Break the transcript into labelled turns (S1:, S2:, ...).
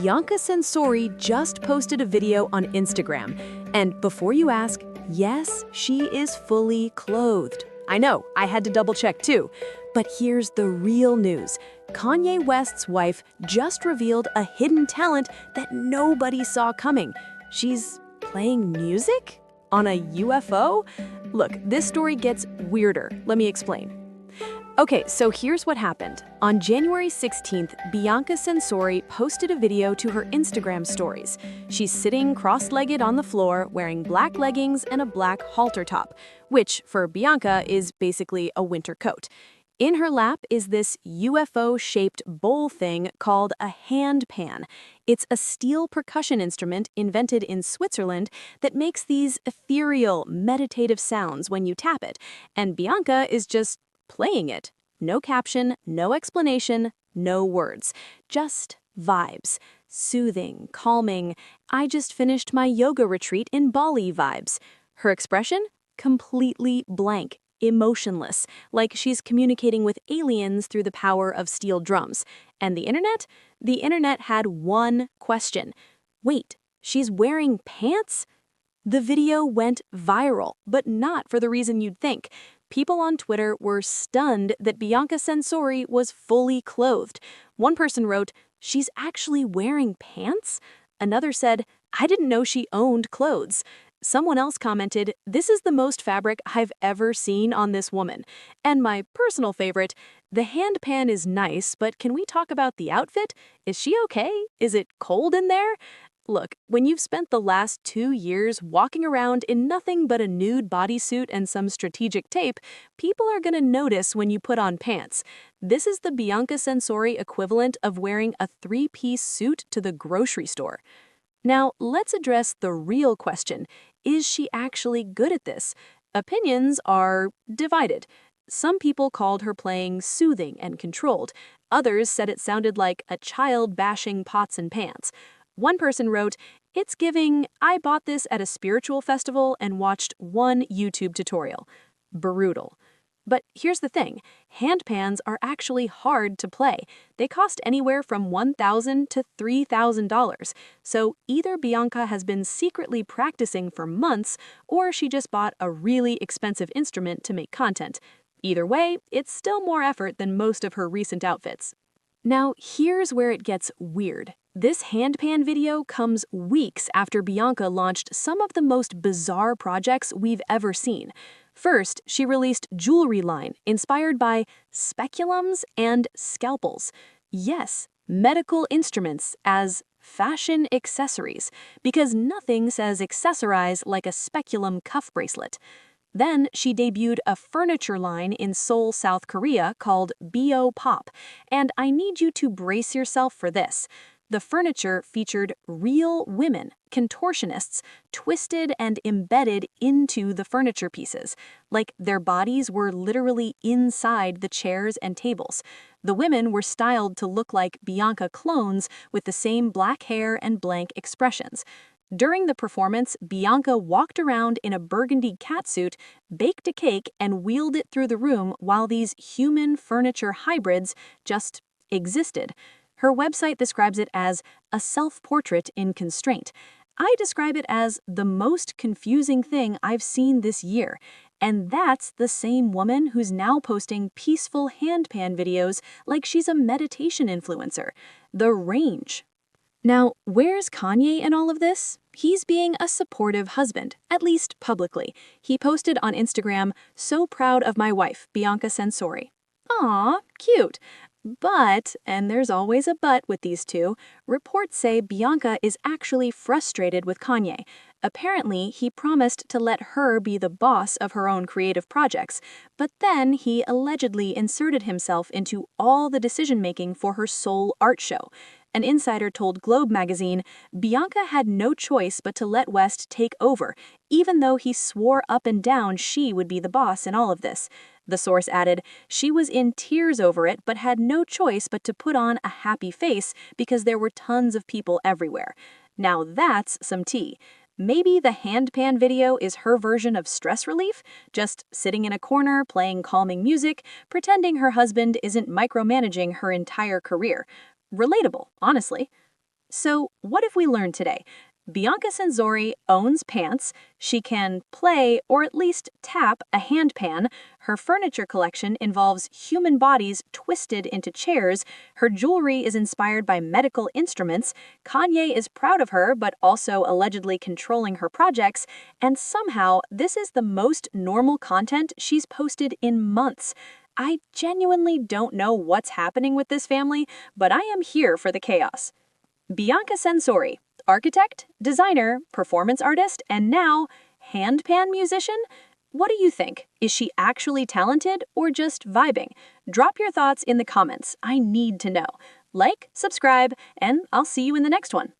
S1: Bianca Censori just posted a video on Instagram. And before you ask, yes, she is fully clothed. I know, I had to double check too. But here's the real news. Kanye West's wife just revealed a hidden talent that nobody saw coming. She's playing music? On a UFO? Look, this story gets weirder. Let me explain. Okay, so here's what happened. On January 16th, Bianca Censori posted a video to her Instagram stories. She's sitting cross-legged on the floor, wearing black leggings and a black halter top, which, for Bianca, is basically a winter coat. In her lap is this UFO-shaped bowl thing called a handpan. It's a steel percussion instrument invented in Switzerland that makes these ethereal, meditative sounds when you tap it, and Bianca is just playing it. No caption, no explanation, no words. Just vibes. Soothing, calming, I just finished my yoga retreat in Bali vibes. Her expression? Completely blank. Emotionless, like she's communicating with aliens through the power of steel drums. And the internet? The internet had one question. Wait, she's wearing pants? The video went viral, but not for the reason you'd think. People on Twitter were stunned that Bianca Censori was fully clothed. One person wrote, "She's actually wearing pants?" Another said, "I didn't know she owned clothes." Someone else commented, "This is the most fabric I've ever seen on this woman." And my personal favorite, "The handpan is nice, but can we talk about the outfit? Is she okay? Is it cold in there?" Look, when you've spent the last 2 years walking around in nothing but a nude bodysuit and some strategic tape, people are gonna notice when you put on pants. This is the Bianca Censori equivalent of wearing a 3-piece suit to the grocery store. Now, let's address the real question. Is she actually good at this? Opinions are divided. Some people called her playing soothing and controlled. Others said it sounded like a child bashing pots and pans. One person wrote, "It's giving, I bought this at a spiritual festival and watched one YouTube tutorial." Brutal. But here's the thing, handpans are actually hard to play. They cost anywhere from $1,000 to $3,000. So either Bianca has been secretly practicing for months, or she just bought a really expensive instrument to make content. Either way, it's still more effort than most of her recent outfits. Now, here's where it gets weird. This handpan video comes weeks after Bianca launched some of the most bizarre projects we've ever seen. First, she released jewelry line inspired by speculums and scalpels. Yes, medical instruments as fashion accessories, because nothing says accessorize like a speculum cuff bracelet. Then she debuted a furniture line in Seoul, South Korea called BO-Pop, and I need you to brace yourself for this. The furniture featured real women, contortionists, twisted and embedded into the furniture pieces, like their bodies were literally inside the chairs and tables. The women were styled to look like Bianca clones with the same black hair and blank expressions. During the performance, Bianca walked around in a burgundy catsuit, baked a cake, and wheeled it through the room while these human furniture hybrids just existed. Her website describes it as a self-portrait in constraint. I describe it as the most confusing thing I've seen this year. And that's the same woman who's now posting peaceful handpan videos like she's a meditation influencer. The range. Now, where's Kanye in all of this? He's being a supportive husband, at least publicly. He posted on Instagram, "So proud of my wife, Bianca Censori." Aw, cute. But, and there's always a but with these two, reports say Bianca is actually frustrated with Kanye. Apparently, he promised to let her be the boss of her own creative projects, but then he allegedly inserted himself into all the decision-making for her Seoul art show. An insider told Globe magazine, Bianca had no choice but to let West take over, even though he swore up and down she would be the boss in all of this. The source added, she was in tears over it but had no choice but to put on a happy face because there were tons of people everywhere. Now that's some tea. Maybe the handpan video is her version of stress relief, just sitting in a corner, playing calming music, pretending her husband isn't micromanaging her entire career. Relatable, honestly. So, what have we learned today? Bianca Censori owns pants. She can play, or at least tap, a handpan. Her furniture collection involves human bodies twisted into chairs. Her jewelry is inspired by medical instruments. Kanye is proud of her, but also allegedly controlling her projects. And somehow, this is the most normal content she's posted in months. I genuinely don't know what's happening with this family, but I am here for the chaos. Bianca Censori, architect, designer, performance artist, and now handpan musician? What do you think? Is she actually talented or just vibing? Drop your thoughts in the comments. I need to know. Like, subscribe, and I'll see you in the next one.